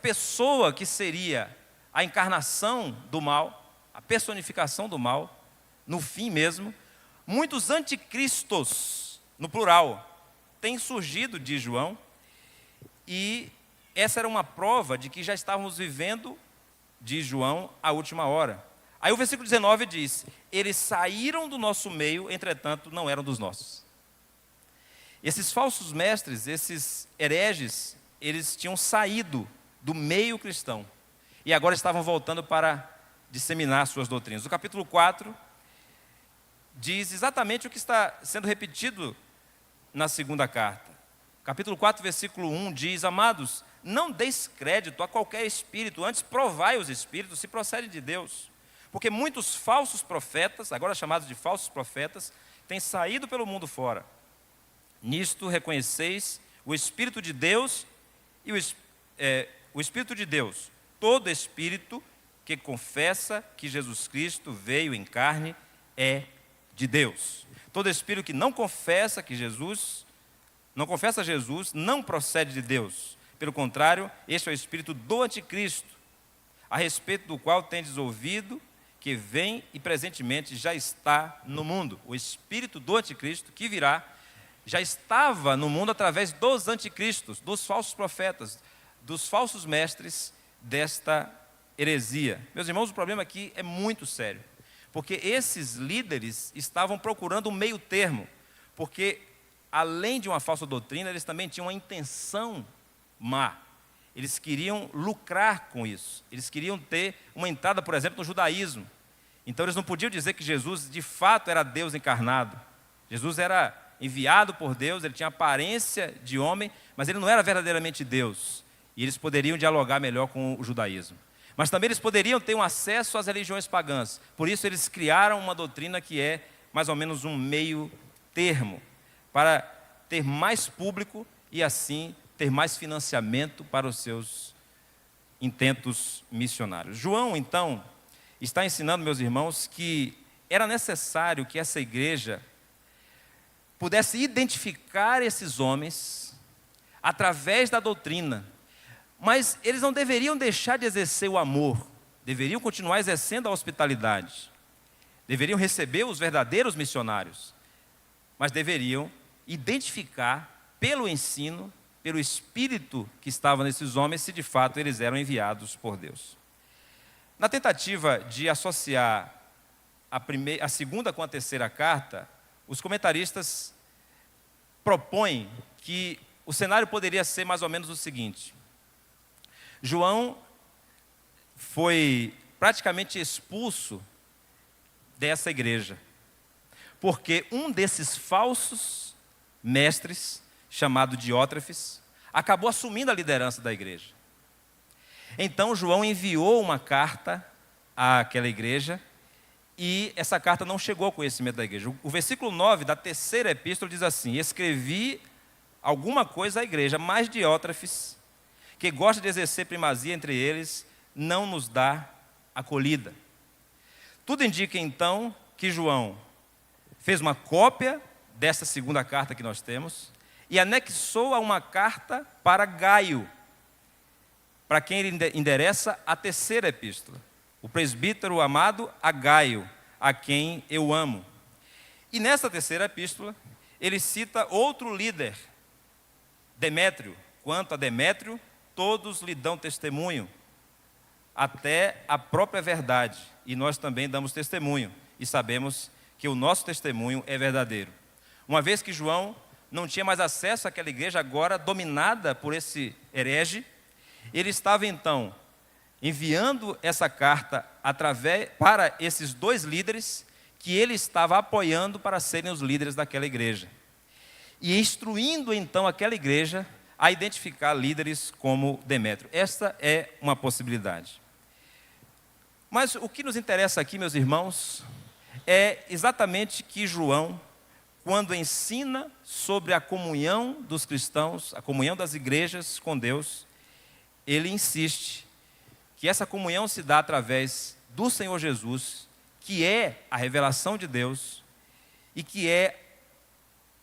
pessoa que seria a encarnação do mal, a personificação do mal, no fim mesmo, muitos anticristos, no plural, têm surgido, diz João, e essa era uma prova de que já estávamos vivendo, diz João, a última hora. Aí o versículo 19 diz: eles saíram do nosso meio, entretanto não eram dos nossos. Esses falsos mestres, esses hereges, eles tinham saído do meio cristão e agora estavam voltando para disseminar suas doutrinas. O capítulo 4 diz exatamente o que está sendo repetido na segunda carta. Capítulo 4, versículo 1 diz: amados, não deis crédito a qualquer espírito, antes provai os espíritos se procedem de Deus. Porque muitos falsos profetas, agora chamados de falsos profetas, têm saído pelo mundo fora. Nisto reconheceis o Espírito de Deus e o Espírito de Deus. Todo espírito que confessa que Jesus Cristo veio em carne é de Deus. Todo espírito que não confessa Jesus, não procede de Deus. Pelo contrário, este é o espírito do anticristo, a respeito do qual tendes ouvido que vem e presentemente já está no mundo. O espírito do anticristo que virá já estava no mundo através dos anticristos, dos falsos profetas, dos falsos mestres desta heresia. Meus irmãos, o problema aqui é muito sério, porque esses líderes estavam procurando um meio termo, porque além de uma falsa doutrina, eles também tinham uma intenção má. Eles queriam lucrar com isso, eles queriam ter uma entrada, por exemplo, no judaísmo. Então eles não podiam dizer que Jesus de fato era Deus encarnado. Jesus era enviado por Deus, ele tinha aparência de homem, mas ele não era verdadeiramente Deus. E eles poderiam dialogar melhor com o judaísmo. Mas também eles poderiam ter um acesso às religiões pagãs. Por isso eles criaram uma doutrina que é mais ou menos um meio termo, para ter mais público e assim ter mais financiamento para os seus intentos missionários. João, então, está ensinando, meus irmãos, que era necessário que essa igreja pudesse identificar esses homens através da doutrina, mas eles não deveriam deixar de exercer o amor, deveriam continuar exercendo a hospitalidade, deveriam receber os verdadeiros missionários, mas deveriam identificar pelo ensino, pelo espírito que estava nesses homens, se de fato eles eram enviados por Deus. Na tentativa de associar a segunda com a terceira carta, os comentaristas propõem que o cenário poderia ser mais ou menos o seguinte: João foi praticamente expulso dessa igreja, porque um desses falsos mestres, chamado Diótrefes, acabou assumindo a liderança da igreja. Então João enviou uma carta àquela igreja, e essa carta não chegou ao conhecimento da igreja. O versículo 9 da terceira epístola diz assim: escrevi alguma coisa à igreja, mas Diótrefes, que gosta de exercer primazia entre eles, não nos dá acolhida. Tudo indica então que João fez uma cópia dessa segunda carta que nós temos e anexou a uma carta para Gaio, para quem ele endereça a terceira epístola. O presbítero amado a Gaio, a quem eu amo. E nessa terceira epístola, ele cita outro líder, Demétrio. Quanto a Demétrio, todos lhe dão testemunho, até a própria verdade. E nós também damos testemunho, e sabemos que o nosso testemunho é verdadeiro. Uma vez que João não tinha mais acesso àquela igreja, agora dominada por esse herege, ele estava então enviando essa carta para esses dois líderes que ele estava apoiando para serem os líderes daquela igreja. E instruindo então aquela igreja a identificar líderes como Demétrio. Esta é uma possibilidade. Mas o que nos interessa aqui, meus irmãos, é exatamente que João, quando ensina sobre a comunhão dos cristãos, a comunhão das igrejas com Deus, ele insiste que essa comunhão se dá através do Senhor Jesus, que é a revelação de Deus e que é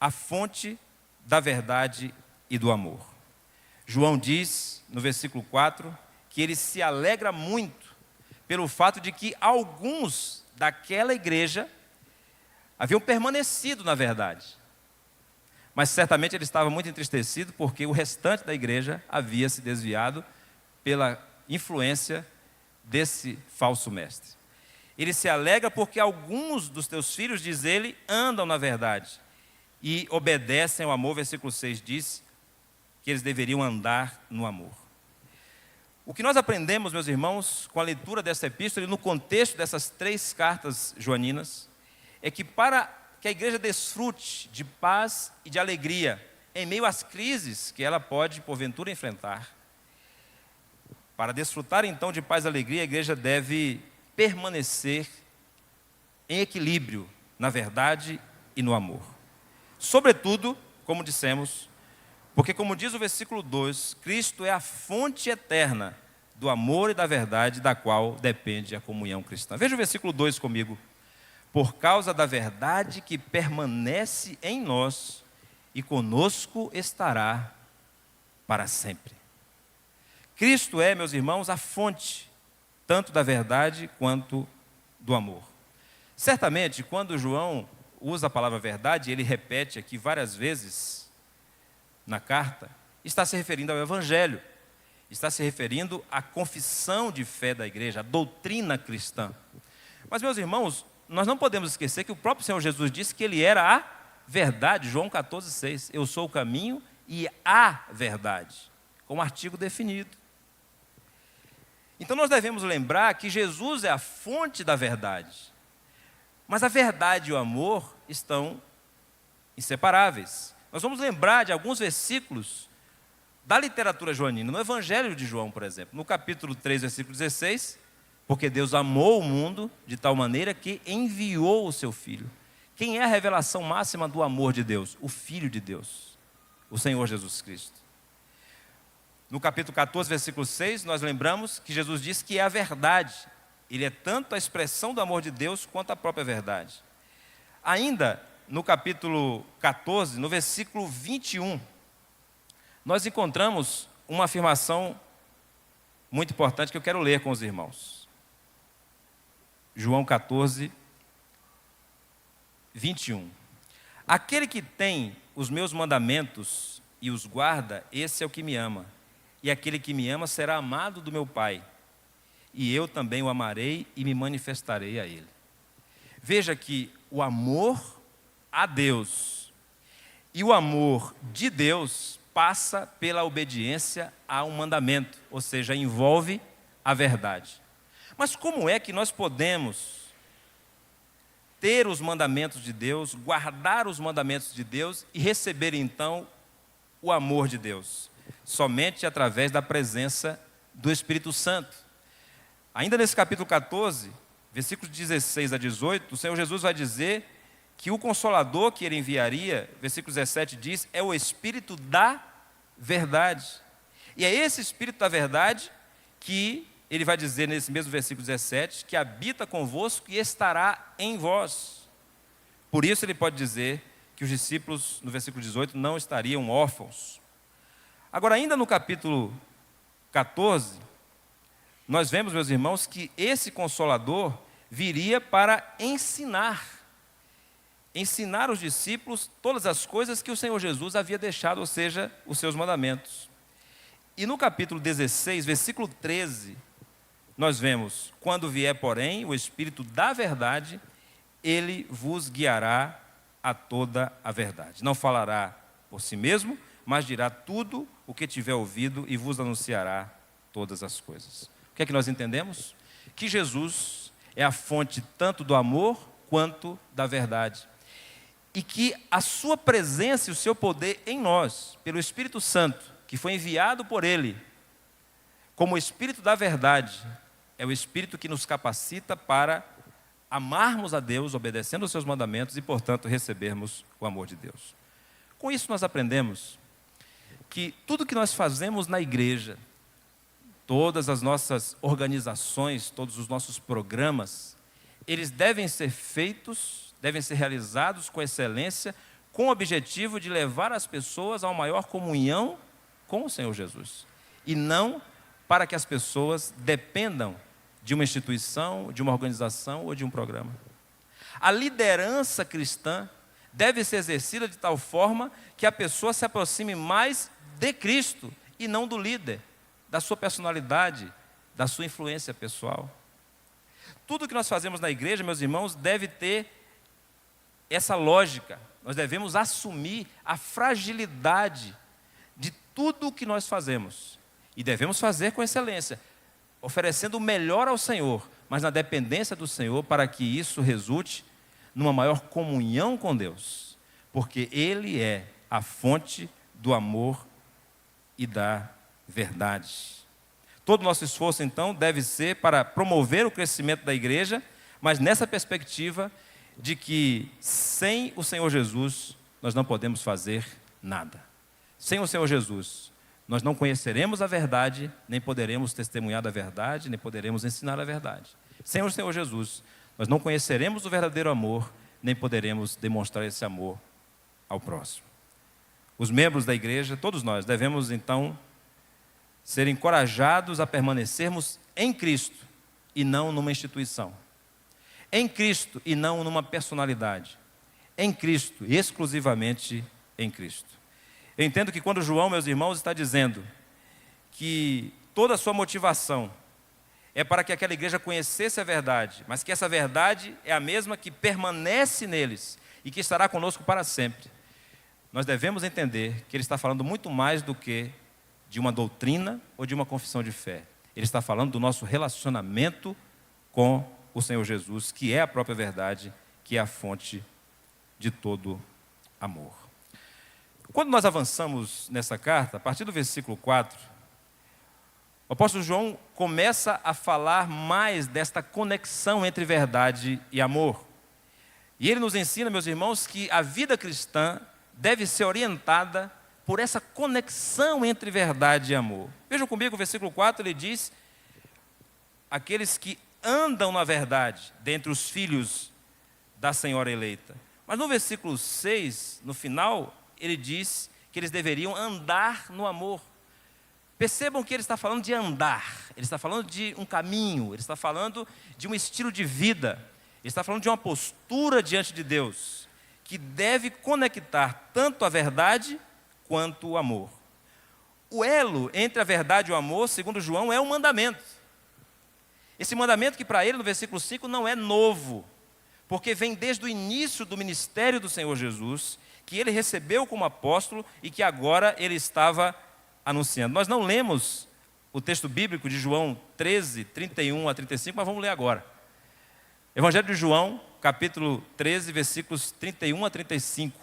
a fonte da verdade e do amor. João diz, no versículo 4, que ele se alegra muito pelo fato de que alguns daquela igreja haviam permanecido na verdade. Mas certamente ele estava muito entristecido porque o restante da igreja havia se desviado pela influência desse falso mestre. Ele se alegra porque alguns dos teus filhos, diz ele, andam na verdade e obedecem ao amor. Versículo 6 diz que eles deveriam andar no amor. O que nós aprendemos, meus irmãos, com a leitura dessa epístola e no contexto dessas 3 cartas joaninas, é que para que a igreja desfrute de paz e de alegria em meio às crises que ela pode, porventura, enfrentar, para desfrutar então de paz e alegria, a igreja deve permanecer em equilíbrio na verdade e no amor. Sobretudo, como dissemos, porque como diz o versículo 2, Cristo é a fonte eterna do amor e da verdade, da qual depende a comunhão cristã. Veja o versículo 2 comigo. Por causa da verdade que permanece em nós e conosco estará para sempre. Cristo é, meus irmãos, a fonte, tanto da verdade quanto do amor. Certamente, quando João usa a palavra verdade, ele repete aqui várias vezes na carta, está se referindo ao Evangelho, está se referindo à confissão de fé da igreja, à doutrina cristã. Mas, meus irmãos, nós não podemos esquecer que o próprio Senhor Jesus disse que Ele era a verdade, João 14,6. Eu sou o caminho e a verdade, com um artigo definido. Então nós devemos lembrar que Jesus é a fonte da verdade. Mas a verdade e o amor estão inseparáveis. Nós vamos lembrar de alguns versículos da literatura joanina, no Evangelho de João, por exemplo, no capítulo 3, versículo 16, porque Deus amou o mundo de tal maneira que enviou o seu Filho. Quem é a revelação máxima do amor de Deus? O Filho de Deus, o Senhor Jesus Cristo. No capítulo 14, versículo 6, nós lembramos que Jesus disse que é a verdade. Ele é tanto a expressão do amor de Deus quanto a própria verdade. Ainda no capítulo 14, no versículo 21, nós encontramos uma afirmação muito importante que eu quero ler com os irmãos. João 14, 21. Aquele que tem os meus mandamentos e os guarda, esse é o que me ama. E aquele que me ama será amado do meu Pai. E eu também o amarei e me manifestarei a ele. Veja que o amor a Deus e o amor de Deus passa pela obediência a um mandamento, ou seja, envolve a verdade. Mas como é que nós podemos ter os mandamentos de Deus, guardar os mandamentos de Deus e receber então o amor de Deus? Somente através da presença do Espírito Santo. Ainda nesse capítulo 14, versículos 16 a 18, o Senhor Jesus vai dizer que o Consolador que Ele enviaria, versículo 17 diz, é o Espírito da verdade. E é esse Espírito da verdade que Ele vai dizer nesse mesmo versículo 17, que habita convosco e estará em vós. Por isso Ele pode dizer que os discípulos, no versículo 18, não estariam órfãos. Agora, ainda no capítulo 14, nós vemos, meus irmãos, que esse Consolador viria para ensinar os discípulos todas as coisas que o Senhor Jesus havia deixado, ou seja, os seus mandamentos. E no capítulo 16, versículo 13, nós vemos, quando vier, porém, o Espírito da verdade, Ele vos guiará a toda a verdade. Não falará por si mesmo, mas dirá tudo o que tiver ouvido e vos anunciará todas as coisas. O que é que nós entendemos? Que Jesus é a fonte tanto do amor quanto da verdade. E que a sua presença e o seu poder em nós, pelo Espírito Santo, que foi enviado por Ele, como o Espírito da verdade, é o Espírito que nos capacita para amarmos a Deus, obedecendo aos seus mandamentos e, portanto, recebermos o amor de Deus. Com isso nós aprendemos que tudo que nós fazemos na igreja, todas as nossas organizações, todos os nossos programas, eles devem ser feitos, devem ser realizados com excelência, com o objetivo de levar as pessoas a uma maior comunhão com o Senhor Jesus. E não para que as pessoas dependam de uma instituição, de uma organização ou de um programa. A liderança cristã deve ser exercida de tal forma que a pessoa se aproxime mais de Cristo e não do líder, da sua personalidade, da sua influência pessoal. Tudo que nós fazemos na igreja, meus irmãos, deve ter essa lógica. Nós devemos assumir a fragilidade de tudo o que nós fazemos. E devemos fazer com excelência, oferecendo o melhor ao Senhor, mas na dependência do Senhor, para que isso resulte numa maior comunhão com Deus. Porque Ele é a fonte do amor e da verdade. Todo o nosso esforço, então, deve ser para promover o crescimento da igreja, mas nessa perspectiva de que sem o Senhor Jesus, nós não podemos fazer nada. Sem o Senhor Jesus, nós não conheceremos a verdade, nem poderemos testemunhar da verdade, nem poderemos ensinar a verdade. Sem o Senhor Jesus, nós não conheceremos o verdadeiro amor, nem poderemos demonstrar esse amor ao próximo. Os membros da igreja, todos nós, devemos então ser encorajados a permanecermos em Cristo e não numa instituição. Em Cristo e não numa personalidade. Em Cristo e exclusivamente em Cristo. Eu entendo que quando João, meus irmãos, está dizendo que toda a sua motivação é para que aquela igreja conhecesse a verdade, mas que essa verdade é a mesma que permanece neles e que estará conosco para sempre. Nós devemos entender que ele está falando muito mais do que de uma doutrina ou de uma confissão de fé. Ele está falando do nosso relacionamento com o Senhor Jesus, que é a própria verdade, que é a fonte de todo amor. Quando nós avançamos nessa carta, a partir do versículo 4, o apóstolo João começa a falar mais desta conexão entre verdade e amor. E ele nos ensina, meus irmãos, que a vida cristã deve ser orientada por essa conexão entre verdade e amor. Vejam comigo o versículo 4, ele diz: aqueles que andam na verdade, dentre os filhos da Senhora eleita. Mas no versículo 6, no final, ele diz que eles deveriam andar no amor. Percebam que ele está falando de andar, ele está falando de um caminho, ele está falando de um estilo de vida, ele está falando de uma postura diante de Deus, que deve conectar tanto a verdade quanto o amor. O elo entre a verdade e o amor, segundo João, é um mandamento. Esse mandamento que para ele, no versículo 5, não é novo, porque vem desde o início do ministério do Senhor Jesus, que ele recebeu como apóstolo e que agora ele estava anunciando. Nós não lemos o texto bíblico de João 13, 31 a 35, mas vamos ler agora. Evangelho de João, capítulo 13, versículos 31 a 35.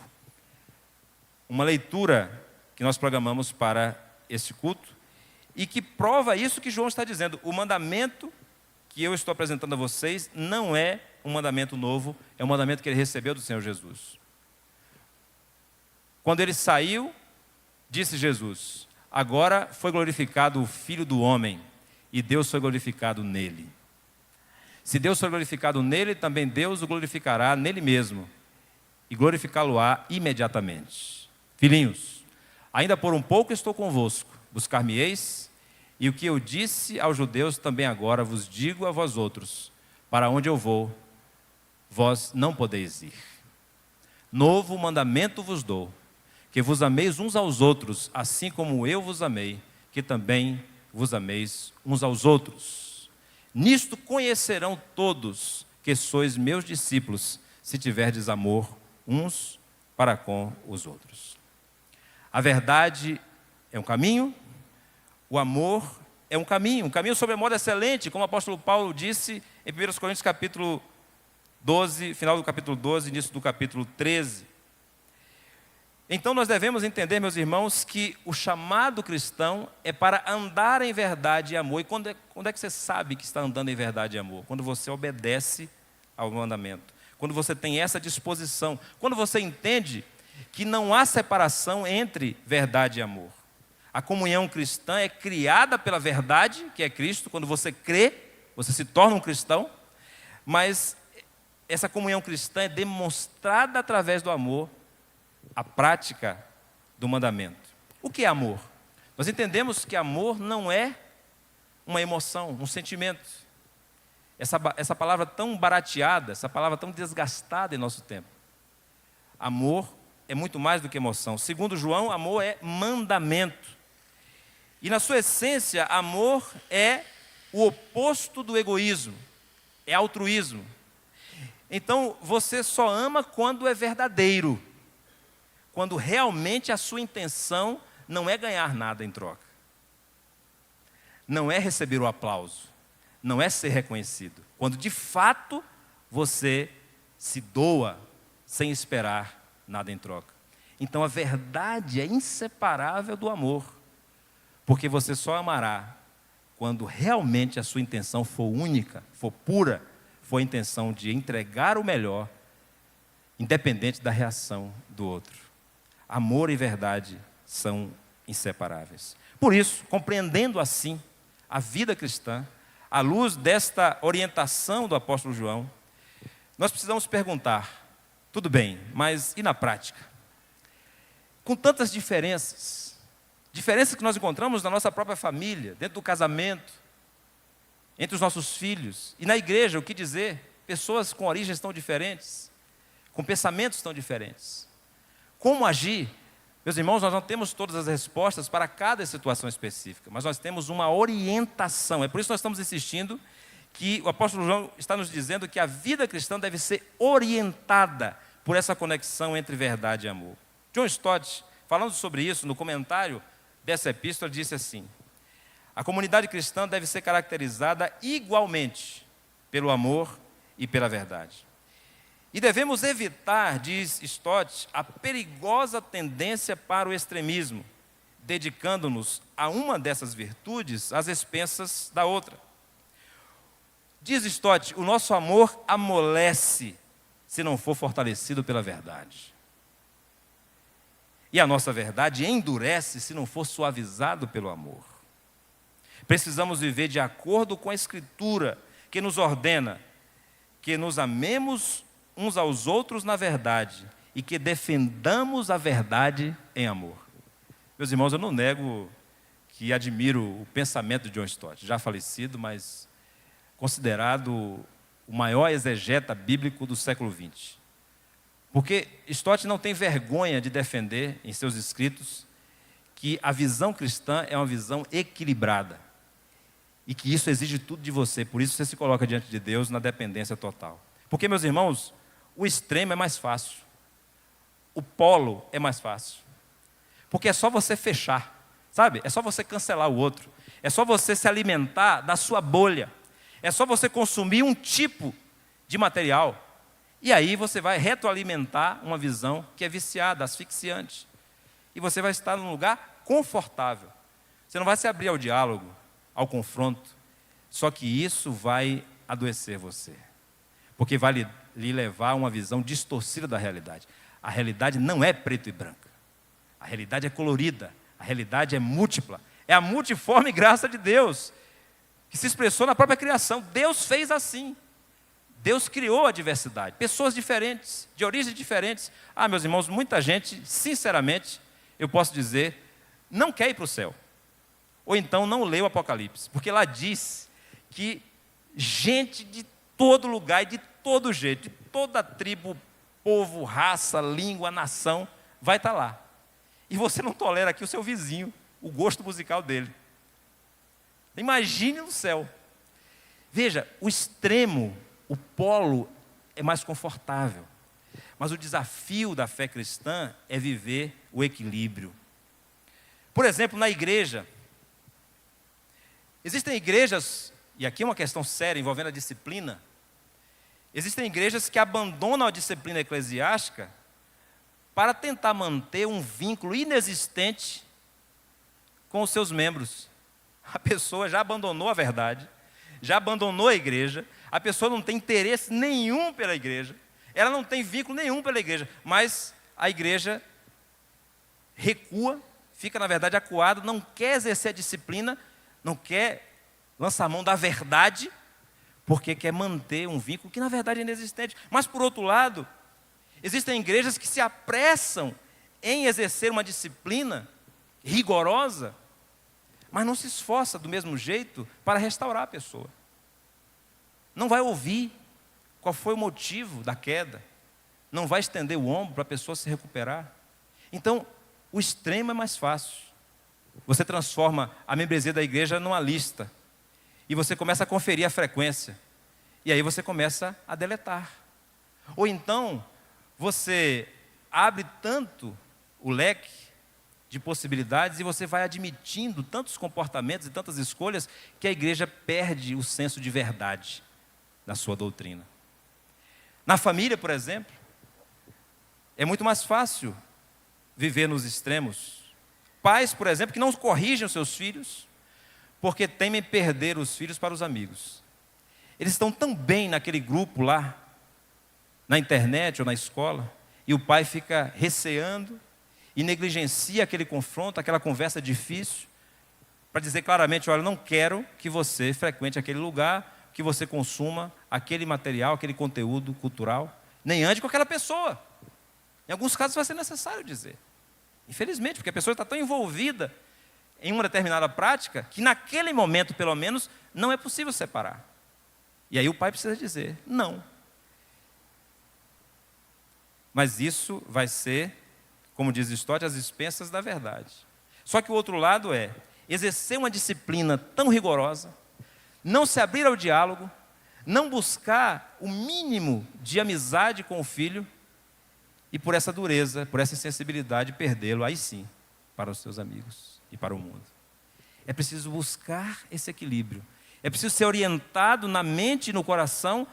Uma leitura que nós programamos para este culto e que prova isso que João está dizendo. O mandamento que eu estou apresentando a vocês não é um mandamento novo, é um mandamento que ele recebeu do Senhor Jesus. Quando ele saiu, disse Jesus: agora foi glorificado o Filho do Homem, e Deus foi glorificado nele. Se Deus foi glorificado nele, também Deus o glorificará nele mesmo, e glorificá-lo-á imediatamente. Filhinhos, ainda por um pouco estou convosco, buscar-me-eis, e o que eu disse aos judeus também agora vos digo a vós outros: para onde eu vou, vós não podeis ir. Novo mandamento vos dou, que vos ameis uns aos outros, assim como eu vos amei, que também vos ameis uns aos outros. Nisto conhecerão todos que sois meus discípulos, se tiverdes amor uns para com os outros. A verdade é um caminho, o amor é um caminho sobremodo excelente, como o apóstolo Paulo disse em 1 Coríntios capítulo 12, final do capítulo 12, início do capítulo 13. Então nós devemos entender, meus irmãos, que o chamado cristão é para andar em verdade e amor. E quando é que você sabe que está andando em verdade e amor? Quando você obedece ao mandamento. Quando você tem essa disposição. Quando você entende que não há separação entre verdade e amor. A comunhão cristã é criada pela verdade, que é Cristo. Quando você crê, você se torna um cristão. Mas essa comunhão cristã é demonstrada através do amor, a prática do mandamento. O que é amor? Nós entendemos que amor não é uma emoção, um sentimento. Essa palavra tão barateada, essa palavra tão desgastada em nosso tempo. Amor é muito mais do que emoção. Segundo João, amor é mandamento. E na sua essência, amor é o oposto do egoísmo, é altruísmo. Então, você só ama quando é verdadeiro, quando realmente a sua intenção não é ganhar nada em troca, não é receber o aplauso, não é ser reconhecido. Quando de fato você se doa sem esperar nada em troca. Então a verdade é inseparável do amor, porque você só amará quando realmente a sua intenção for única, for pura, for a intenção de entregar o melhor, independente da reação do outro. Amor e verdade são inseparáveis. Por isso, compreendendo assim a vida cristã, à luz desta orientação do apóstolo João, nós precisamos perguntar, tudo bem, mas e na prática? Com tantas diferenças que nós encontramos na nossa própria família, dentro do casamento, entre os nossos filhos, e na igreja, o que dizer? Pessoas com origens tão diferentes, com pensamentos tão diferentes. Como agir? Meus irmãos, nós não temos todas as respostas para cada situação específica, mas nós temos uma orientação. É por isso que nós estamos insistindo que o apóstolo João está nos dizendo que a vida cristã deve ser orientada por essa conexão entre verdade e amor. John Stott, falando sobre isso, no comentário dessa epístola, disse assim: a comunidade cristã deve ser caracterizada igualmente pelo amor e pela verdade. E devemos evitar, diz Stott, a perigosa tendência para o extremismo, dedicando-nos a uma dessas virtudes às expensas da outra. Diz Stott, o nosso amor amolece se não for fortalecido pela verdade. E a nossa verdade endurece se não for suavizado pelo amor. Precisamos viver de acordo com a Escritura, que nos ordena que nos amemos uns aos outros na verdade e que defendamos a verdade em amor. Meus irmãos, eu não nego que admiro o pensamento de John Stott, já falecido, mas considerado o maior exegeta bíblico do século XX. Porque Stott não tem vergonha de defender em seus escritos que a visão cristã é uma visão equilibrada e que isso exige tudo de você, por isso você se coloca diante de Deus na dependência total. Porque, meus irmãos, o extremo é mais fácil, o polo é mais fácil, porque é só você fechar, sabe? É só você cancelar o outro, é só você se alimentar da sua bolha, é só você consumir um tipo de material, e aí você vai retroalimentar uma visão que é viciada, asfixiante, e você vai estar num lugar confortável, você não vai se abrir ao diálogo, ao confronto, só que isso vai adoecer você, porque vai lhe levar a uma visão distorcida da realidade. A realidade não é preto e branca. A realidade é colorida. A realidade é múltipla. É a multiforme graça de Deus, que se expressou na própria criação. Deus fez assim. Deus criou a diversidade. Pessoas diferentes, de origens diferentes. Ah, meus irmãos, muita gente, sinceramente, eu posso dizer, não quer ir para o céu. Ou então não lê o Apocalipse. Porque lá diz que gente de todo lugar e de todo jeito, de toda tribo, povo, raça, língua, nação, vai estar lá. E você não tolera aqui o seu vizinho, o gosto musical dele. Imagine no céu. Veja, o extremo, o polo é mais confortável. Mas o desafio da fé cristã é viver o equilíbrio. Por exemplo, na igreja, existem igrejas, e aqui é uma questão séria envolvendo a disciplina, existem igrejas que abandonam a disciplina eclesiástica para tentar manter um vínculo inexistente com os seus membros. A pessoa já abandonou a verdade, já abandonou a igreja, a pessoa não tem interesse nenhum pela igreja, ela não tem vínculo nenhum pela igreja, mas a igreja recua, fica na verdade acuada, não quer exercer a disciplina, não quer lançar a mão da verdade, porque quer manter um vínculo que na verdade é inexistente. Mas por outro lado, existem igrejas que se apressam em exercer uma disciplina rigorosa, mas não se esforça do mesmo jeito para restaurar a pessoa. Não vai ouvir qual foi o motivo da queda. Não vai estender o ombro para a pessoa se recuperar. Então, o extremo é mais fácil. Você transforma a membresia da igreja numa lista. E você começa a conferir a frequência. E aí você começa a deletar. Ou então, você abre tanto o leque de possibilidades e você vai admitindo tantos comportamentos e tantas escolhas que a igreja perde o senso de verdade na sua doutrina. Na família, por exemplo, é muito mais fácil viver nos extremos. Pais, por exemplo, que não corrigem os seus filhos porque temem perder os filhos para os amigos. Eles estão tão bem naquele grupo lá, na internet ou na escola, e o pai fica receando e negligencia aquele confronto, aquela conversa difícil, para dizer claramente, olha, eu não quero que você frequente aquele lugar, que você consuma aquele material, aquele conteúdo cultural, nem ande com aquela pessoa. Em alguns casos vai ser necessário dizer. Infelizmente, porque a pessoa está tão envolvida em uma determinada prática, que naquele momento, pelo menos, não é possível separar. E aí o pai precisa dizer, não. Mas isso vai ser, como diz Aristóteles, às expensas da verdade. Só que o outro lado é exercer uma disciplina tão rigorosa, não se abrir ao diálogo, não buscar o mínimo de amizade com o filho, e por essa dureza, por essa insensibilidade, perdê-lo, aí sim, para os seus amigos e para o mundo. É preciso buscar esse equilíbrio. É preciso ser orientado na mente e no coração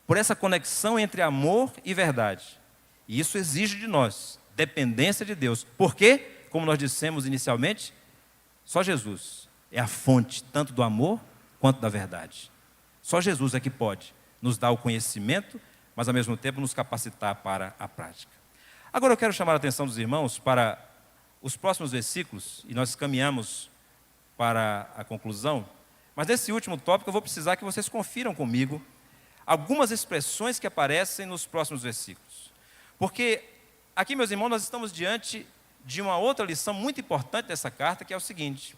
por essa conexão entre amor e verdade. E isso exige de nós dependência de Deus. Porque, como nós dissemos inicialmente, só Jesus é a fonte tanto do amor quanto da verdade. Só Jesus é que pode nos dar o conhecimento, mas ao mesmo tempo nos capacitar para a prática. Agora eu quero chamar a atenção dos irmãos para os próximos versículos, e nós caminhamos para a conclusão, mas nesse último tópico eu vou precisar que vocês confiram comigo algumas expressões que aparecem nos próximos versículos. Porque aqui, meus irmãos, nós estamos diante de uma outra lição muito importante dessa carta, que é o seguinte: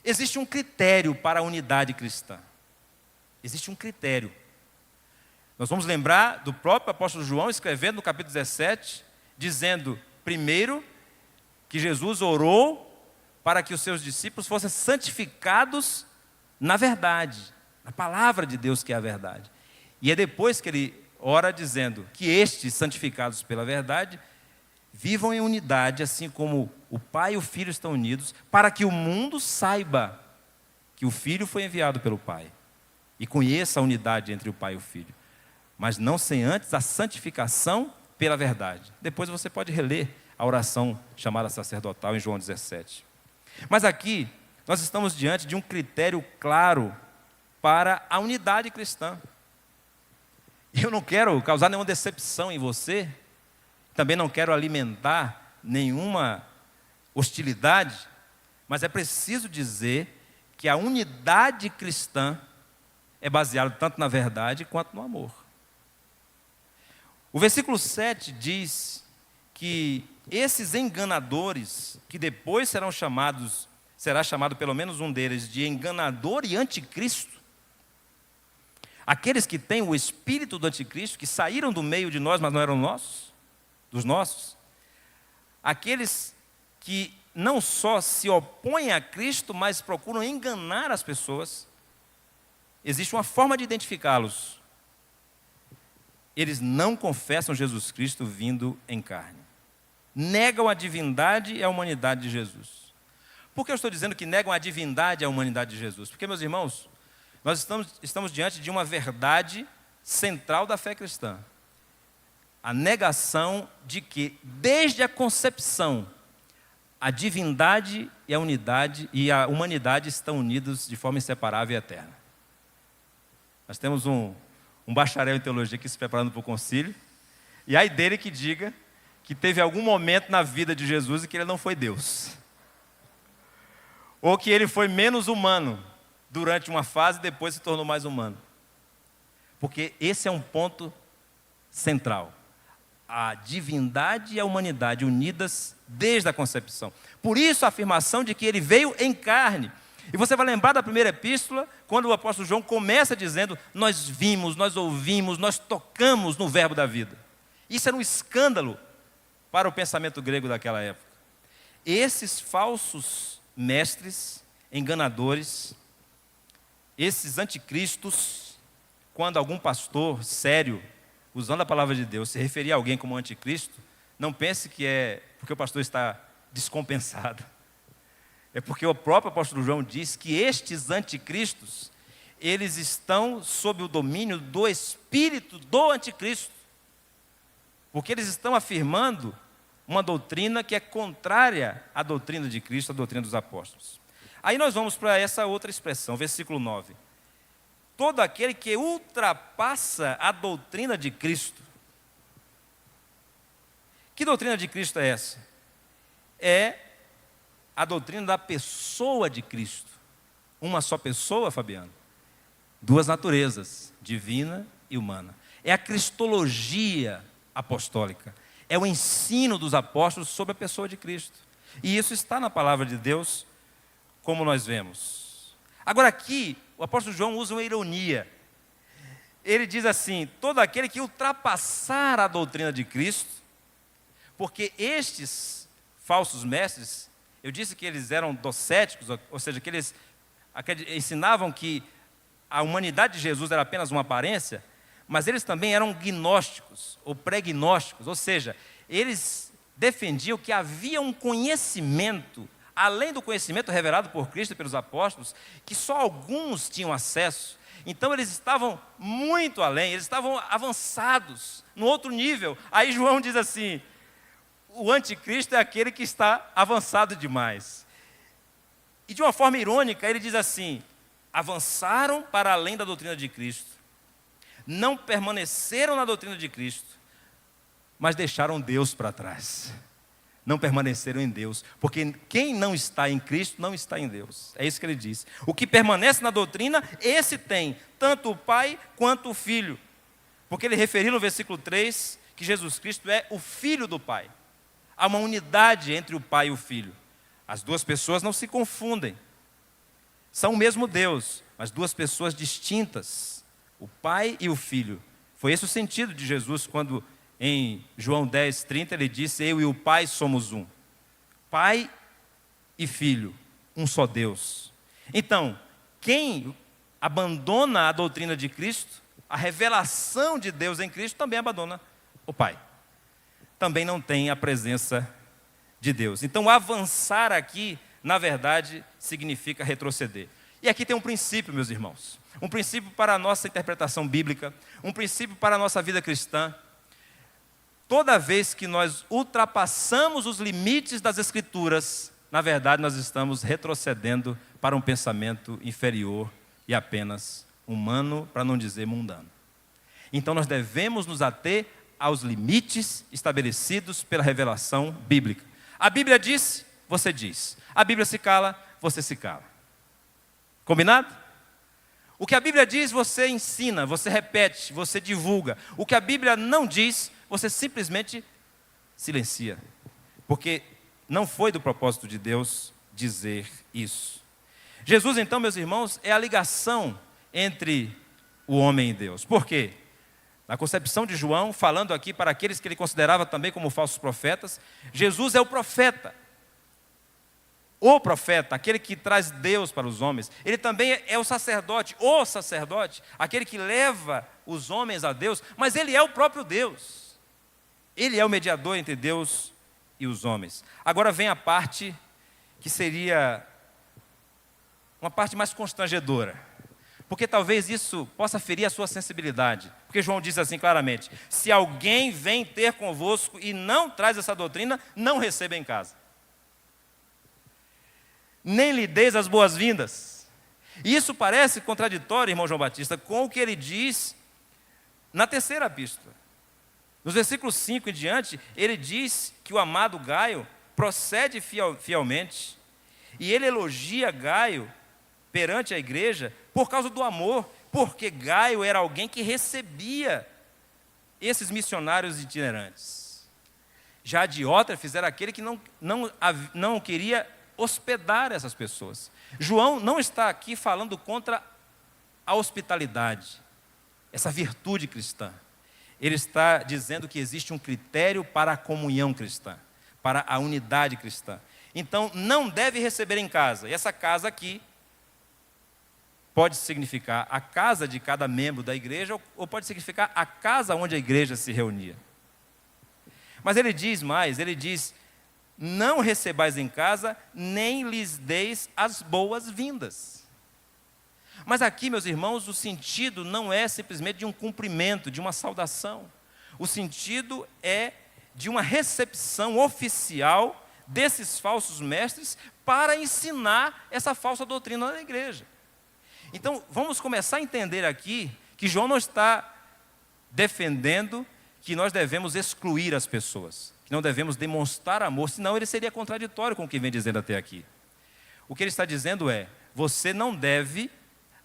existe um critério para a unidade cristã. Existe um critério. Nós vamos lembrar do próprio apóstolo João escrevendo no capítulo 17, dizendo, primeiro, que Jesus orou para que os seus discípulos fossem santificados na verdade, na palavra de Deus que é a verdade. E é depois que ele ora dizendo que estes, santificados pela verdade, vivam em unidade, assim como o Pai e o Filho estão unidos, para que o mundo saiba que o Filho foi enviado pelo Pai e conheça a unidade entre o Pai e o Filho, mas não sem antes a santificação pela verdade. Depois você pode reler a oração chamada sacerdotal em João 17. Mas aqui nós estamos diante de um critério claro para a unidade cristã. Eu não quero causar nenhuma decepção em você, também não quero alimentar nenhuma hostilidade, mas é preciso dizer que a unidade cristã é baseada tanto na verdade quanto no amor. O versículo 7 diz que esses enganadores, que depois será chamado pelo menos um deles de enganador e anticristo, aqueles que têm o espírito do anticristo, que saíram do meio de nós, mas não eram nossos, dos nossos, aqueles que não só se opõem a Cristo, mas procuram enganar as pessoas, existe uma forma de identificá-los. Eles não confessam Jesus Cristo vindo em carne. Negam a divindade e a humanidade de Jesus. Por que eu estou dizendo que negam a divindade e a humanidade de Jesus? Porque, meus irmãos, nós estamos diante de uma verdade central da fé cristã. A negação de que, desde a concepção, a divindade e a unidade e a humanidade estão unidos de forma inseparável e eterna. Nós temos um bacharel em teologia aqui se preparando para o concílio, e aí dele que diga que teve algum momento na vida de Jesus em que ele não foi Deus. Ou que ele foi menos humano durante uma fase e depois se tornou mais humano. Porque esse é um ponto central. A divindade e a humanidade unidas desde a concepção. Por isso a afirmação de que ele veio em carne. E você vai lembrar da primeira epístola, quando o apóstolo João começa dizendo: nós vimos, nós ouvimos, nós tocamos no verbo da vida. Isso era um escândalo para o pensamento grego daquela época. Esses falsos mestres, enganadores, esses anticristos, quando algum pastor sério, usando a palavra de Deus, se referir a alguém como anticristo, não pense que é porque o pastor está descompensado. É porque o próprio apóstolo João diz que estes anticristos, eles estão sob o domínio do espírito do anticristo. Porque eles estão afirmando uma doutrina que é contrária à doutrina de Cristo, à doutrina dos apóstolos. Aí nós vamos para essa outra expressão, versículo 9. Todo aquele que ultrapassa a doutrina de Cristo. Que doutrina de Cristo é essa? É a doutrina da pessoa de Cristo. Uma só pessoa, Fabiano? Duas naturezas, divina e humana. É a cristologia apostólica. É o ensino dos apóstolos sobre a pessoa de Cristo. E isso está na palavra de Deus, como nós vemos. Agora aqui, o apóstolo João usa uma ironia. Ele diz assim: todo aquele que ultrapassar a doutrina de Cristo, porque estes falsos mestres, eu disse que eles eram docéticos, ou seja, que eles ensinavam que a humanidade de Jesus era apenas uma aparência, mas eles também eram gnósticos, ou pré-gnósticos, ou seja, eles defendiam que havia um conhecimento, além do conhecimento revelado por Cristo e pelos apóstolos, que só alguns tinham acesso. Então eles estavam muito além, eles estavam avançados, no outro nível. Aí João diz assim: o anticristo é aquele que está avançado demais. E de uma forma irônica, ele diz assim: avançaram para além da doutrina de Cristo, não permaneceram na doutrina de Cristo, mas deixaram Deus para trás. Não permaneceram em Deus, porque quem não está em Cristo não está em Deus. É isso que ele diz. O que permanece na doutrina, esse tem tanto o Pai quanto o Filho. Porque ele referiu no versículo 3 que Jesus Cristo é o Filho do Pai. Há uma unidade entre o Pai e o Filho. As duas pessoas não se confundem. São o mesmo Deus, mas duas pessoas distintas. O Pai e o Filho. Foi esse o sentido de Jesus quando em João 10:30 ele disse: eu e o Pai somos um. Pai e Filho, um só Deus. Então, quem abandona a doutrina de Cristo, a revelação de Deus em Cristo, também abandona o Pai. Também não tem a presença de Deus. Então, avançar aqui, na verdade, significa retroceder. E aqui tem um princípio, meus irmãos. Um princípio para a nossa interpretação bíblica, um princípio para a nossa vida cristã. Toda vez que nós ultrapassamos os limites das Escrituras, na verdade nós estamos retrocedendo para um pensamento inferior e apenas humano, para não dizer mundano. Então nós devemos nos ater aos limites estabelecidos pela revelação bíblica. A Bíblia diz, você diz. A Bíblia se cala, você se cala. Combinado? O que a Bíblia diz, você ensina, você repete, você divulga. O que a Bíblia não diz, você simplesmente silencia. Porque não foi do propósito de Deus dizer isso. Jesus, então, meus irmãos, é a ligação entre o homem e Deus. Por quê? Na concepção de João, falando aqui para aqueles que ele considerava também como falsos profetas, Jesus é o profeta. O profeta, aquele que traz Deus para os homens. Ele também é o sacerdote, aquele que leva os homens a Deus, mas ele é o próprio Deus. Ele é o mediador entre Deus e os homens. Agora vem a parte que seria uma parte mais constrangedora, porque talvez isso possa ferir a sua sensibilidade. Porque João diz assim claramente: se alguém vem ter convosco e não traz essa doutrina, não receba em casa. Nem lhe deis as boas-vindas. E isso parece contraditório, irmão João Batista, com o que ele diz na terceira epístola. Nos versículos 5 em diante, ele diz que o amado Gaio procede fielmente, e ele elogia Gaio perante a igreja por causa do amor, porque Gaio era alguém que recebia esses missionários itinerantes. Já Diótrefes era aquele que não queria hospedar essas pessoas. João não está aqui falando contra a hospitalidade, essa virtude cristã. Ele está dizendo que existe um critério para a comunhão cristã, para a unidade cristã. Então, não deve receber em casa. E essa casa aqui pode significar a casa de cada membro da igreja, ou pode significar a casa onde a igreja se reunia. Mas ele diz mais, ele diz: não recebais em casa, nem lhes deis as boas-vindas. Mas aqui, meus irmãos, o sentido não é simplesmente de um cumprimento, de uma saudação. O sentido é de uma recepção oficial desses falsos mestres para ensinar essa falsa doutrina na igreja. Então, vamos começar a entender aqui que João não está defendendo que nós devemos excluir as pessoas, que não devemos demonstrar amor, senão ele seria contraditório com o que vem dizendo até aqui. O que ele está dizendo é: você não deve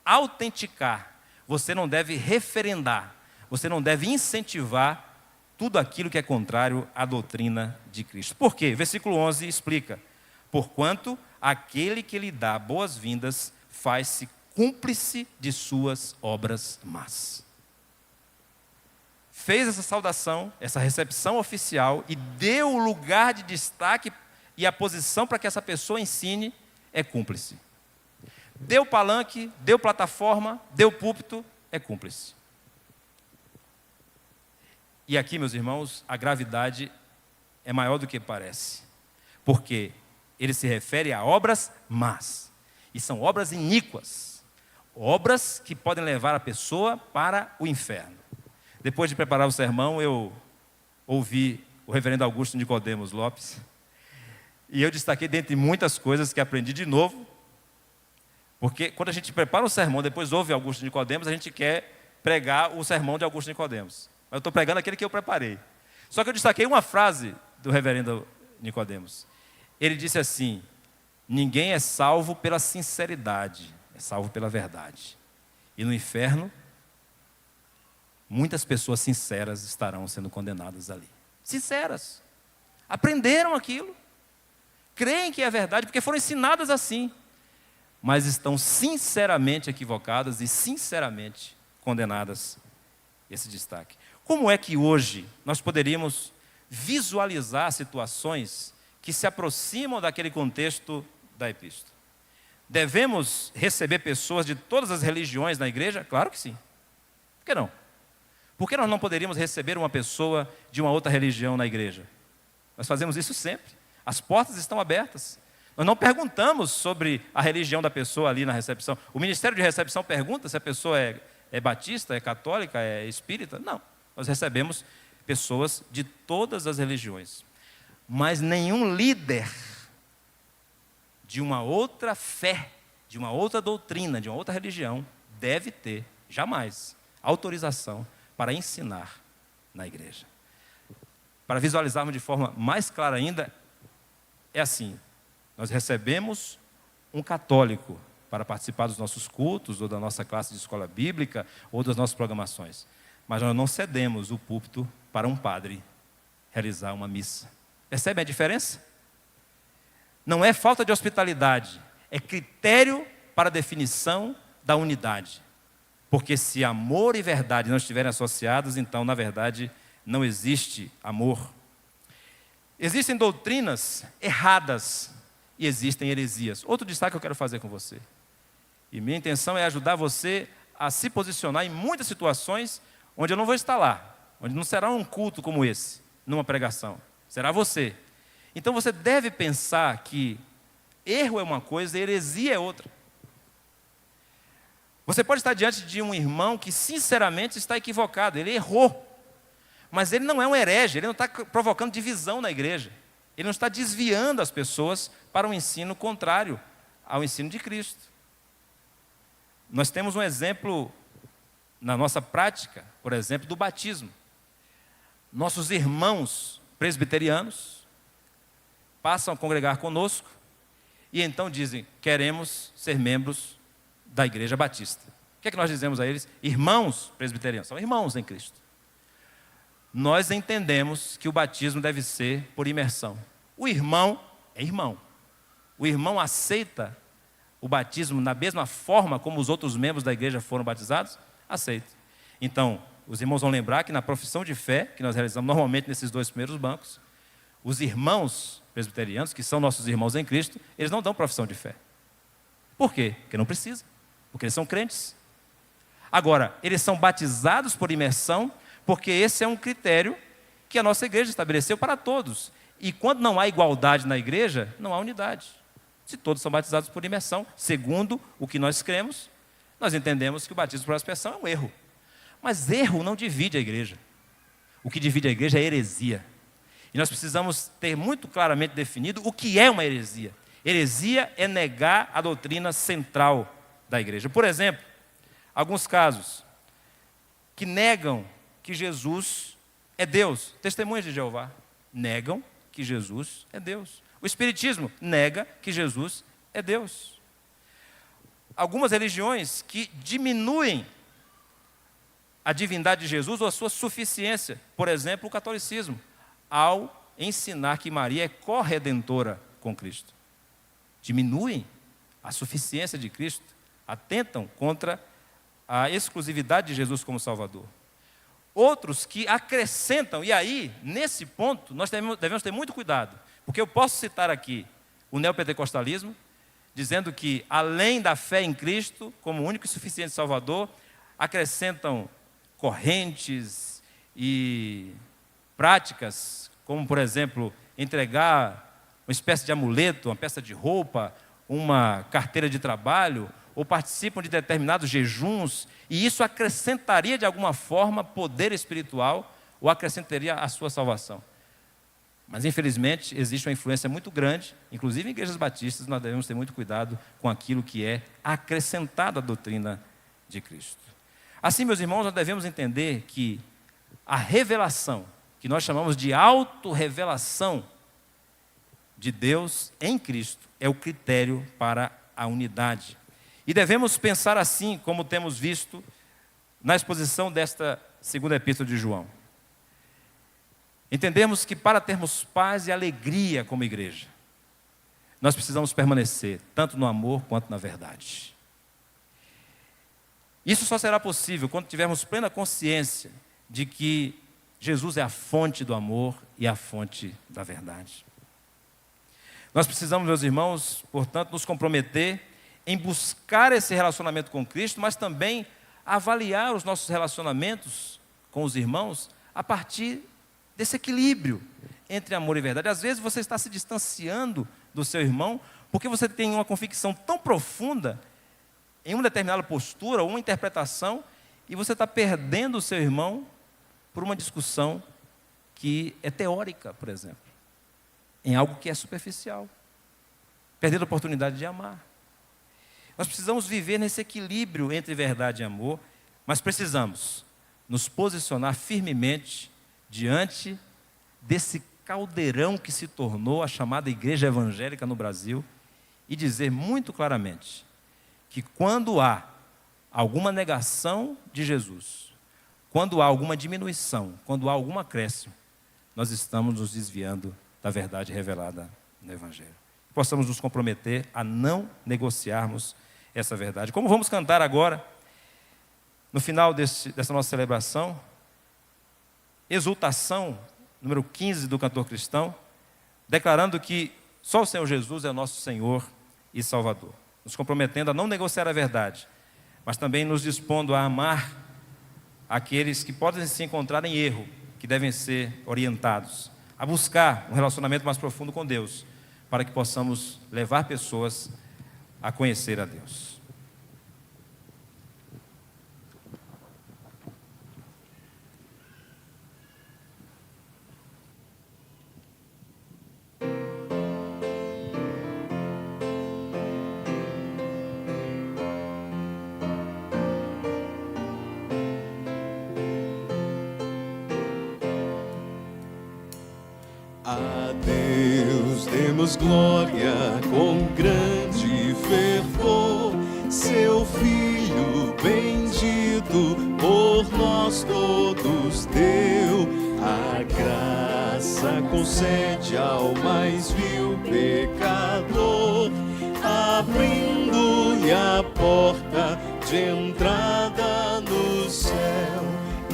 autenticar, você não deve referendar, você não deve incentivar tudo aquilo que é contrário à doutrina de Cristo. Por quê? Versículo 11 explica: porquanto aquele que lhe dá boas-vindas faz-se cúmplice de suas obras más. Fez essa saudação, essa recepção oficial e deu o lugar de destaque e a posição para que essa pessoa ensine, é cúmplice. Deu palanque, deu plataforma, deu púlpito, é cúmplice. E aqui, meus irmãos, a gravidade é maior do que parece, porque ele se refere a obras más, e são obras iníquas, obras que podem levar a pessoa para o inferno. Depois de preparar o sermão, eu ouvi o reverendo Augusto Nicodemos Lopes, e eu destaquei dentre muitas coisas que aprendi de novo, porque quando a gente prepara o sermão, depois ouve Augusto Nicodemos, a gente quer pregar o sermão de Augusto Nicodemos. Mas eu estou pregando aquele que eu preparei. Só que eu destaquei uma frase do reverendo Nicodemos. Ele disse assim: ninguém é salvo pela sinceridade, é salvo pela verdade. E no inferno, muitas pessoas sinceras estarão sendo condenadas ali. Sinceras. Aprenderam aquilo. Creem que é verdade, porque foram ensinadas assim. Mas estão sinceramente equivocadas e sinceramente condenadas. Esse destaque. Como é que hoje nós poderíamos visualizar situações que se aproximam daquele contexto da epístola? Devemos receber pessoas de todas as religiões na igreja? Claro que sim. Por que não? Por que nós não poderíamos receber uma pessoa de uma outra religião na igreja? Nós fazemos isso sempre. As portas estão abertas. Nós não perguntamos sobre a religião da pessoa ali na recepção. O ministério de recepção pergunta se a pessoa é batista, é católica, é espírita. Não. Nós recebemos pessoas de todas as religiões. Mas nenhum líder de uma outra fé, de uma outra doutrina, de uma outra religião, deve ter, jamais, autorização para ensinar na igreja. Para visualizarmos de forma mais clara ainda, é assim: nós recebemos um católico para participar dos nossos cultos, ou da nossa classe de escola bíblica, ou das nossas programações. Mas nós não cedemos o púlpito para um padre realizar uma missa. Percebe a diferença? Não é falta de hospitalidade, é critério para a definição da unidade. Porque se amor e verdade não estiverem associados, então, na verdade, não existe amor. Existem doutrinas erradas e existem heresias. Outro destaque que eu quero fazer com você. E minha intenção é ajudar você a se posicionar em muitas situações onde eu não vou estar lá, onde não será um culto como esse, numa pregação. Será você. Então você deve pensar que erro é uma coisa e heresia é outra. Você pode estar diante de um irmão que sinceramente está equivocado, ele errou. Mas ele não é um herege, ele não está provocando divisão na igreja. Ele não está desviando as pessoas para um ensino contrário ao ensino de Cristo. Nós temos um exemplo na nossa prática, por exemplo, do batismo. Nossos irmãos presbiterianos passam a congregar conosco e então dizem: queremos ser membros da igreja batista. O que é que nós dizemos a eles? Irmãos presbiterianos, são irmãos em Cristo. Nós entendemos que o batismo deve ser por imersão. O irmão é irmão. o irmão aceita o batismo na mesma forma como os outros membros da igreja foram batizados? Aceita. Então, os irmãos vão lembrar que na profissão de fé, que nós realizamos normalmente nesses 2 primeiros bancos, os irmãos presbiterianos, que são nossos irmãos em Cristo, eles não dão profissão de fé. Por quê? Porque não precisa. Porque eles são crentes. Agora, eles são batizados por imersão, porque esse é um critério que a nossa igreja estabeleceu para todos. E quando não há igualdade na igreja, não há unidade. Se todos são batizados por imersão, segundo o que nós cremos, nós entendemos que o batismo por aspersão é um erro. Mas erro não divide a igreja. O que divide a igreja é heresia. E nós precisamos ter muito claramente definido o que é uma heresia. Heresia é negar a doutrina central da igreja. Por exemplo, alguns casos que negam que Jesus é Deus. Testemunhas de Jeová negam que Jesus é Deus. O Espiritismo nega que Jesus é Deus. Algumas religiões que diminuem a divindade de Jesus ou a sua suficiência. Por exemplo, o catolicismo, ao ensinar que Maria é corredentora com Cristo. Diminuem a suficiência de Cristo, atentam contra a exclusividade de Jesus como Salvador. Outros que acrescentam, e aí, nesse ponto, nós devemos ter muito cuidado, porque eu posso citar aqui o neopentecostalismo, dizendo que, além da fé em Cristo, como único e suficiente Salvador, acrescentam correntes e práticas, como, por exemplo, entregar uma espécie de amuleto, uma peça de roupa, uma carteira de trabalho, ou participam de determinados jejuns, e isso acrescentaria de alguma forma poder espiritual, ou acrescentaria a sua salvação. Mas infelizmente existe uma influência muito grande, inclusive em igrejas batistas, nós devemos ter muito cuidado com aquilo que é acrescentado à doutrina de Cristo. Assim, meus irmãos, nós devemos entender que a revelação, que nós chamamos de autorrevelação de Deus em Cristo, é o critério para a unidade. E devemos pensar assim, como temos visto na exposição desta segunda epístola de João. Entendemos que para termos paz e alegria como igreja, nós precisamos permanecer tanto no amor quanto na verdade. Isso só será possível quando tivermos plena consciência de que Jesus é a fonte do amor e a fonte da verdade. Nós precisamos, meus irmãos, portanto, nos comprometer em buscar esse relacionamento com Cristo, mas também avaliar os nossos relacionamentos com os irmãos a partir desse equilíbrio entre amor e verdade. Às vezes você está se distanciando do seu irmão porque você tem uma convicção tão profunda em uma determinada postura ou uma interpretação e você está perdendo o seu irmão por uma discussão que é teórica, por exemplo, em algo que é superficial, perdendo a oportunidade de amar. Nós precisamos viver nesse equilíbrio entre verdade e amor, mas precisamos nos posicionar firmemente diante desse caldeirão que se tornou a chamada igreja evangélica no Brasil e dizer muito claramente que quando há alguma negação de Jesus, quando há alguma diminuição, quando há algum acréscimo, nós estamos nos desviando da verdade revelada no Evangelho. Possamos nos comprometer a não negociarmos essa verdade. Como vamos cantar agora, no final dessa nossa celebração, Exultação, número 15 do cantor cristão, declarando que só o Senhor Jesus é o nosso Senhor e Salvador. Nos comprometendo a não negociar a verdade, mas também nos dispondo a amar aqueles que podem se encontrar em erro, que devem ser orientados, a buscar um relacionamento mais profundo com Deus, para que possamos levar pessoas a conhecer a Deus. A Deus demos glória com grande fervor, seu Filho bendito por nós todos deu. A graça concede ao mais vil pecador entrada no céu.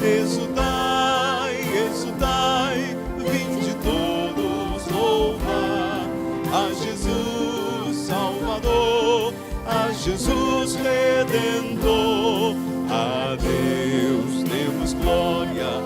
Exultai, exultai, vinde todos louvar a Jesus Salvador, a Jesus Redentor. A Deus demos glória,